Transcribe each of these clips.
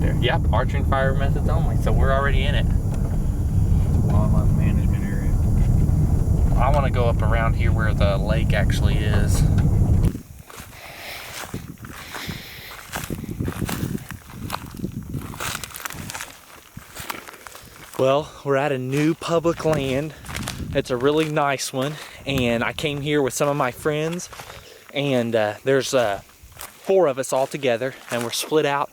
there. Yep, archery and fire methods only. So we're already in it. It's a wildlife management area. I want to go up around here where the lake actually is. Well, we're at a new public land. It's a really nice one, and I came here with some of my friends, and there's 4 of us all together, and we're split out.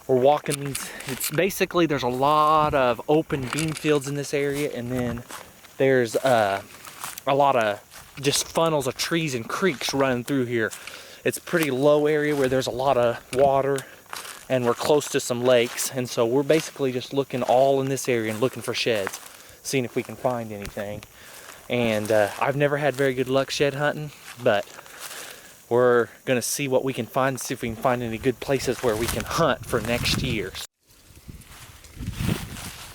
We're walking these. It's basically, there's a lot of open bean fields in this area, and then there's a lot of just funnels of trees and creeks running through here. It's a pretty low area where there's a lot of water, and we're close to some lakes, and so we're basically just looking all in this area and looking for sheds, seeing if we can find anything. And I've never had very good luck shed hunting, but we're gonna see what we can find, see if we can find any good places where we can hunt for next year.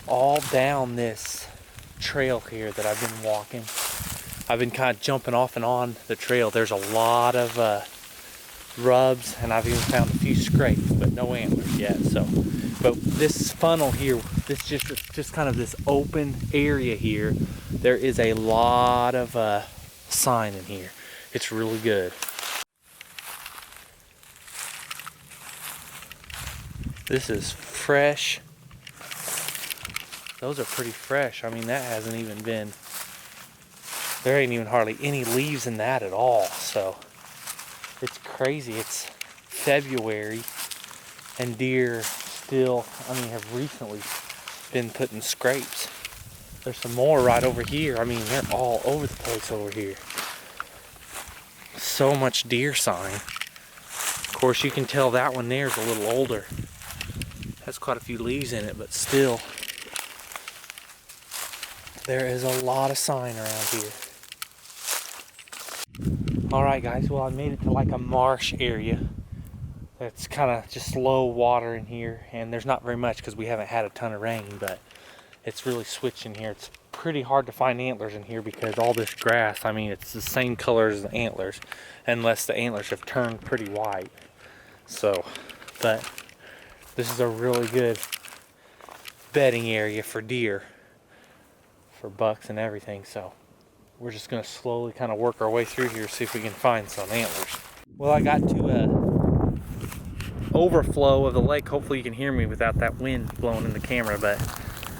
All down this trail here that I've been walking, I've been kind of jumping off and on the trail. There's a lot of rubs, and I've even found a few scrapes, but no antlers yet. So, but this funnel here, this just kind of this open area here, there is a lot of sign in here. It's really good. This is fresh. Those are pretty fresh. I mean, that hasn't even been, there ain't even hardly any leaves in that at all. So it's crazy. It's February and deer still, I mean, have recently been putting scrapes. There's some more right over here. I mean, they're all over the place over here. So much deer sign. Of course, you can tell that one there is a little older. Has quite a few leaves in it, but still, there is a lot of sign around here. Alright guys, well I made it to like a marsh area. It's kind of just low water in here, and there's not very much because we haven't had a ton of rain, but it's really switching here. It's pretty hard to find antlers in here because all this grass, I mean, it's the same color as the antlers, unless the antlers have turned pretty white. So, but this is a really good bedding area for deer, for bucks and everything. So we're just going to slowly kind of work our way through here, see if we can find some antlers. Well, I got to a overflow of the lake. Hopefully you can hear me without that wind blowing in the camera, but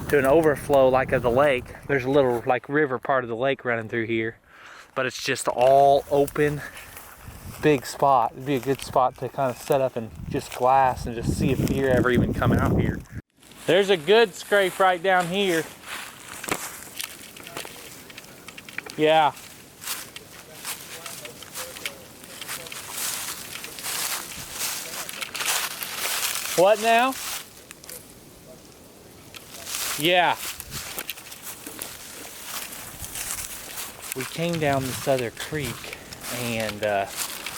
to an overflow like of the lake. There's a little like river part of the lake running through here, but it's just all open, big spot. It'd be a good spot to kind of set up and just glass and just see if deer ever even come out here. There's a good scrape right down here. Yeah. What now? Yeah. We came down this other creek, and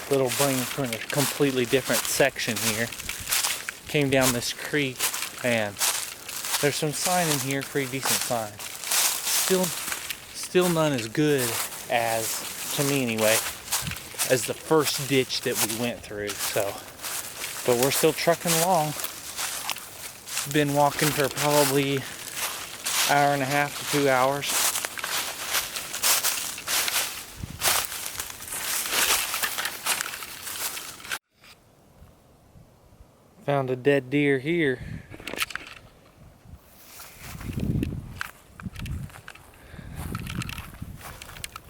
little bring from a completely different section here. Came down this creek, and there's some sign in here, pretty decent sign. Still none as good as, to me anyway, as the first ditch that we went through. So, but we're still trucking along. Been walking for probably hour and a half to 2 hours. Found a dead deer here.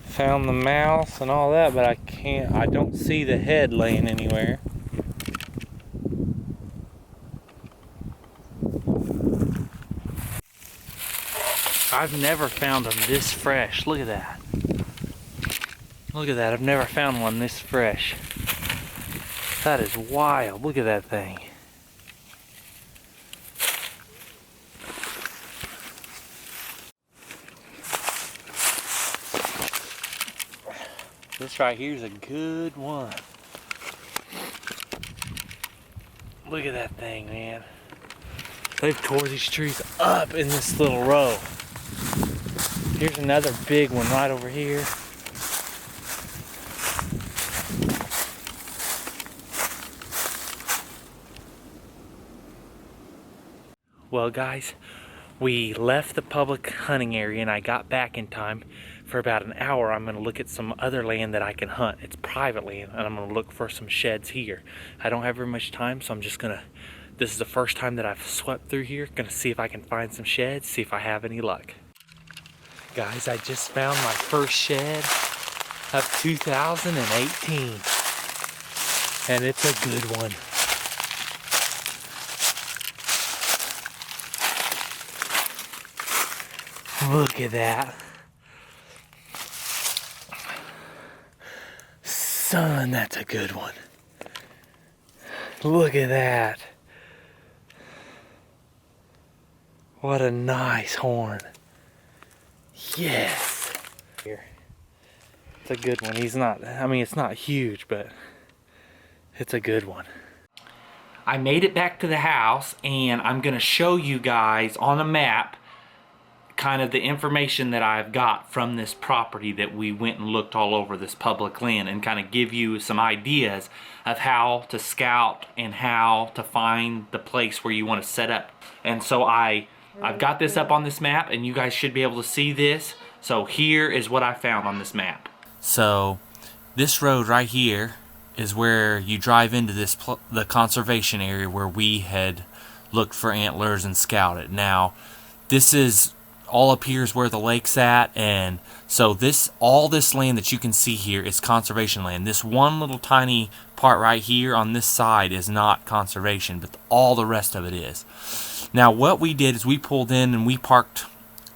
Found the mouth and all that, but I don't see the head laying anywhere. I've never found them this fresh. Look at that. Look at that. I've never found one this fresh. That is wild. Look at that thing. This right here is a good one. Look at that thing, man. They've tore these trees up in this little row. Here's another big one right over here. Well, guys, we left the public hunting area and I got back in time. For about an hour, I'm going to look at some other land that I can hunt. It's private land, and I'm going to look for some sheds here. I don't have very much time, so I'm just going to, this is the first time that I've swept through here. Going to see if I can find some sheds, see if I have any luck. Guys, I just found my first shed of 2018, and it's a good one. Look at that. Son, that's a good one. Look at that. What a nice horn. Yes. Here. It's a good one. He's not, I mean, it's not huge, but it's a good one. I made it back to the house, and I'm going to show you guys on a map kind of the information that I've got from this property that we went and looked all over, this public land, and kind of give you some ideas of how to scout and how to find the place where you want to set up. And so I've got this up on this map, and you guys should be able to see this. So here is what I found on this map. So this road right here is where you drive into this the conservation area where we had looked for antlers and scouted. Now this is all up here is where the lake's at, and so all this land that you can see here is conservation land. This one little tiny part right here on this side is not conservation, but all the rest of it is. Now what we did is we pulled in and we parked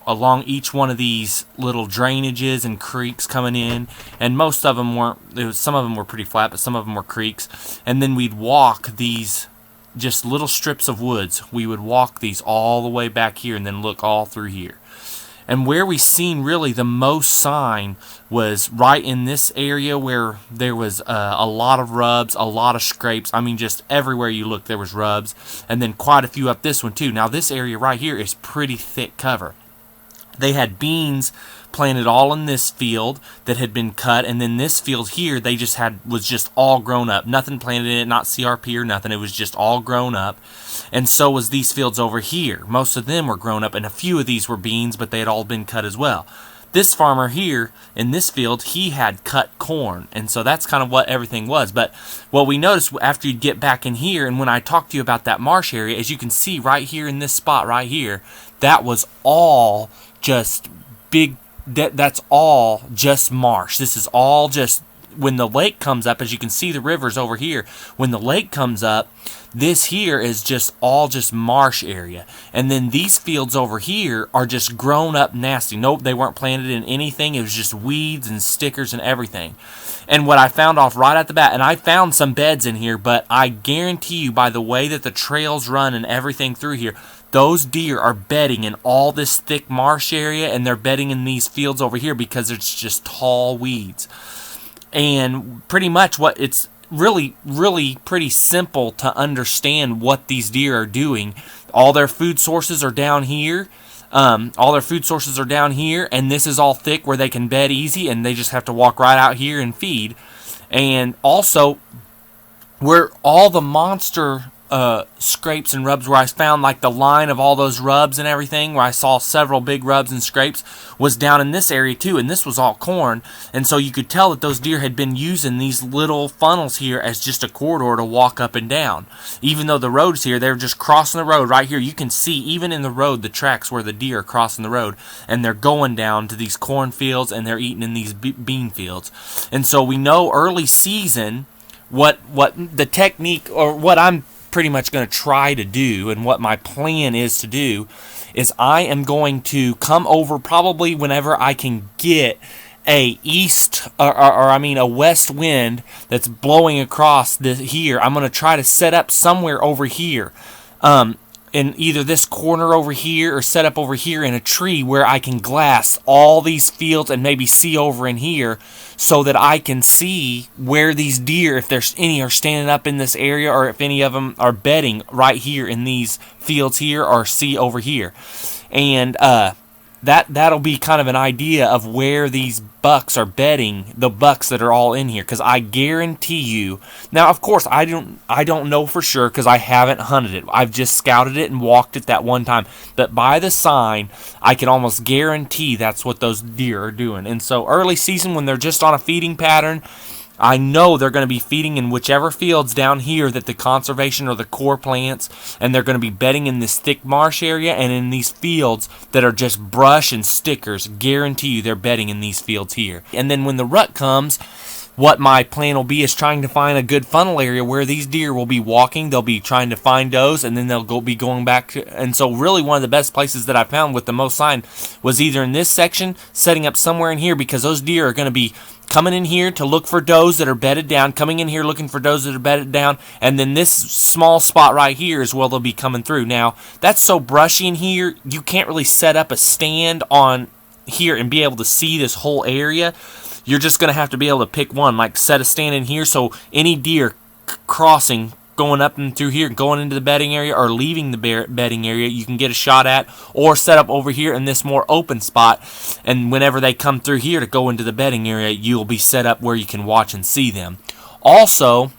along each one of these little drainages and creeks coming in, and most of them weren't, some of them were pretty flat, but some of them were creeks. And then we'd walk these just little strips of woods. We would walk these all the way back here and then look all through here. And where we seen really the most sign was right in this area where there was a lot of rubs, a lot of scrapes. I mean, just everywhere you look there was rubs, and then quite a few up this one too. Now this area right here is pretty thick cover. They had beans planted all in this field that had been cut, and then this field here they just was just all grown up. Nothing planted in it, not CRP or nothing. It was just all grown up. And so was these fields over here. Most of them were grown up, and a few of these were beans, but they had all been cut as well. This farmer here in this field, he had cut corn, and so that's kind of what everything was. But what we noticed after you get back in here, and when I talked to you about that marsh area, as you can see right here in this spot right here, that was all just big, that's all just marsh. This is all just, when the lake comes up, as you can see the rivers over here, when the lake comes up, this here is just all just marsh area. And then these fields over here are just grown up nasty. Nope, they weren't planted in anything. It was just weeds and stickers and everything. And what I found off right at the bat, and I found some beds in here, but I guarantee you by the way that the trails run and everything through here, those deer are bedding in all this thick marsh area, and they're bedding in these fields over here because it's just tall weeds. And pretty much what it's really pretty simple to understand what these deer are doing. All their food sources are down here. And this is all thick where they can bed easy, and they just have to walk right out here and feed. And also, where all the monster scrapes and rubs, where I found like the line of all those rubs and everything, where I saw several big rubs and scrapes, was down in this area too, and this was all corn. And so you could tell that those deer had been using these little funnels here as just a corridor to walk up and down. Even though the road's here, they're just crossing the road right here. You can see even in the road the tracks where the deer are crossing the road, and they're going down to these cornfields, and they're eating in these bean fields. And so we know early season what the technique, or what I'm pretty much going to try to do, and what my plan is to do, is I am going to come over probably whenever I can get a a west wind that's blowing across here. I'm going to try to set up somewhere over here, in either this corner over here or set up over here in a tree where I can glass all these fields and maybe see over in here, so that I can see where these deer, if there's any, are standing up in this area, or if any of them are bedding right here in these fields here, or see over here. And that'll be kind of an idea of where these bucks are bedding, the bucks that are all in here, because I guarantee you. Now, of course, I don't know for sure because I haven't hunted it. I've just scouted it and walked it that one time. But by the sign, I can almost guarantee that's what those deer are doing. And so early season, when they're just on a feeding pattern, I know they're going to be feeding in whichever fields down here that the conservation or the Corps plants, and they're going to be bedding in this thick marsh area and in these fields that are just brush and stickers. Guarantee you they're bedding in these fields here. And then when the rut comes, what my plan will be is trying to find a good funnel area where these deer will be walking. They'll be trying to find does, and then they'll be going back. And so really one of the best places that I found with the most sign was either in this section, setting up somewhere in here, because those deer are going to be coming in here to look for does that are bedded down, coming in here looking for does that are bedded down, and then this small spot right here is where they'll be coming through. Now, that's so brushy in here, you can't really set up a stand on here and be able to see this whole area. You're just going to have to be able to pick one, like set a stand in here so any deer crossing, going up and through here, going into the bedding area or leaving the bedding area, you can get a shot at, or set up over here in this more open spot, and whenever they come through here to go into the bedding area, you'll be set up where you can watch and see them. Also,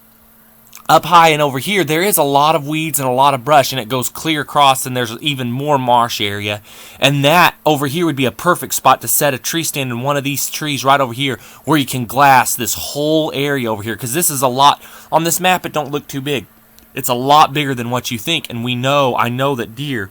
up high and over here, there is a lot of weeds and a lot of brush, and it goes clear across, and there's even more marsh area. And that over here would be a perfect spot to set a tree stand in one of these trees right over here, where you can glass this whole area over here, because this is a lot. On this map, it don't look too big. It's a lot bigger than what you think, and I know that deer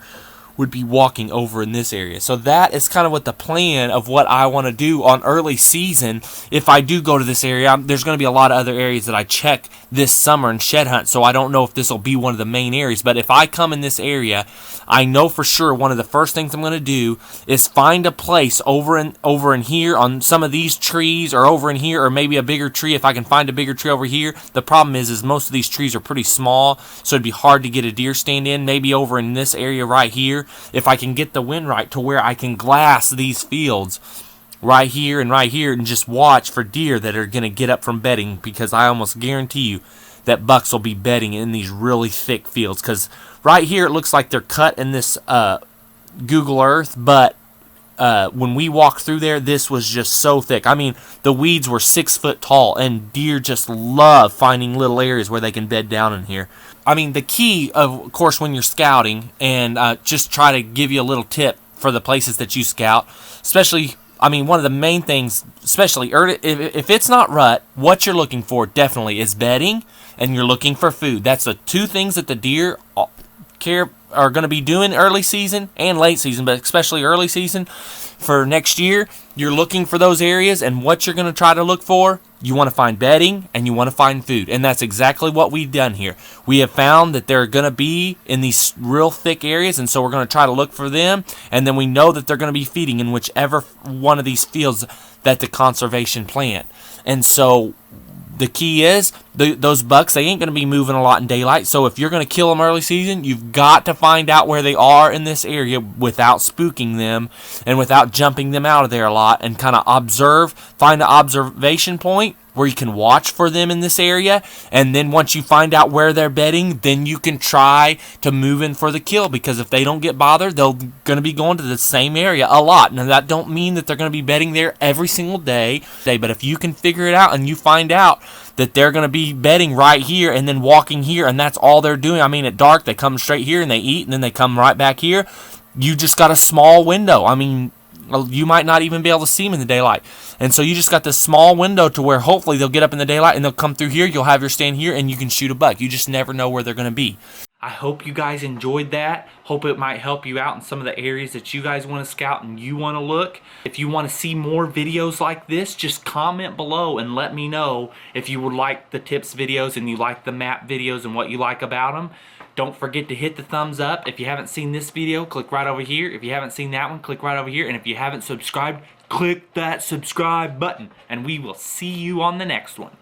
would be walking over in this area. So that is kind of what the plan of what I want to do on early season. If I do go to this area, there's going to be a lot of other areas that I check this summer and shed hunt, so I don't know if this will be one of the main areas. But if I come in this area, I know for sure one of the first things I'm going to do is find a place over in here on some of these trees, or over in here, or maybe a bigger tree if I can find a bigger tree over here. The problem is most of these trees are pretty small, so it'd be hard to get a deer stand in. Maybe over in this area right here, if I can get the wind right to where I can glass these fields right here and just watch for deer that are going to get up from bedding, because I almost guarantee you that bucks will be bedding in these really thick fields. Because right here it looks like they're cut in this Google Earth, but when we walked through there, this was just so thick. I mean, the weeds were 6 foot tall, and deer just love finding little areas where they can bed down in here. I mean, the key, of course, when you're scouting, and just try to give you a little tip for the places that you scout, especially, I mean, one of the main things, especially if it's not rut, what you're looking for definitely is bedding, and you're looking for food. That's the two things that the deer are going to be doing early season and late season, but especially early season for next year. You're looking for those areas, and what you're going to try to look for, you want to find bedding and you want to find food. And that's exactly what we've done here. We have found that they're going to be in these real thick areas, and so we're going to try to look for them, and then we know that they're going to be feeding in whichever one of these fields that the conservation plant. And so the key is, those bucks, they ain't going to be moving a lot in daylight. So if you're going to kill them early season, you've got to find out where they are in this area without spooking them and without jumping them out of there a lot, and kind of find an observation point where you can watch for them in this area. And then once you find out where they're bedding, then you can try to move in for the kill, because if they don't get bothered, they're going to be going to the same area a lot. Now, that don't mean that they're going to be bedding there every single day, but if you can figure it out and you find out that they're going to be bedding right here and then walking here, and that's all they're doing. I mean, at dark, they come straight here and they eat, and then they come right back here. You just got a small window. I mean, you might not even be able to see them in the daylight. And so you just got this small window to where hopefully they'll get up in the daylight and they'll come through here. You'll have your stand here and you can shoot a buck. You just never know where they're going to be. I hope you guys enjoyed that. Hope it might help you out in some of the areas that you guys want to scout and you want to look. If you want to see more videos like this, just comment below and let me know if you would like the tips videos and you like the map videos and what you like about them. Don't forget to hit the thumbs up. If you haven't seen this video, click right over here. If you haven't seen that one, click right over here. And if you haven't subscribed, click that subscribe button. And we will see you on the next one.